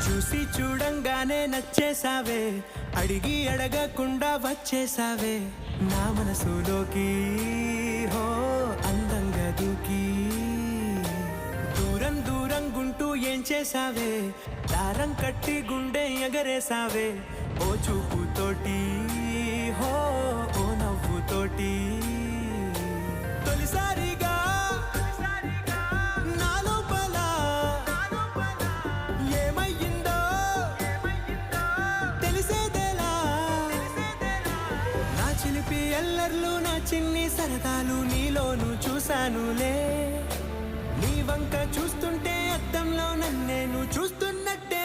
చూసి చూడంగానే నచ్చేసావే, అడిగి అడగకుండా వచ్చేసావే నా మనసులోకి. హో అందంగా దూకి దూరం దూరం గుంటూ ఏం చేసావే, దారం కట్టి గుండె ఎగరేసావే ఓ చూపుతోటి. హో ఓ నవ్వుతోటి తొలిసారిగా నా లోపల ఏమయ్యిందో తెలిసేదేలా. నా చిలిపి ఎల్లర్లు నా చిన్ని సరదాలు నీలోను చూశానులే. నీ వంక చూస్తుంటే అద్దంలో నన్నేను చూస్తున్నట్టే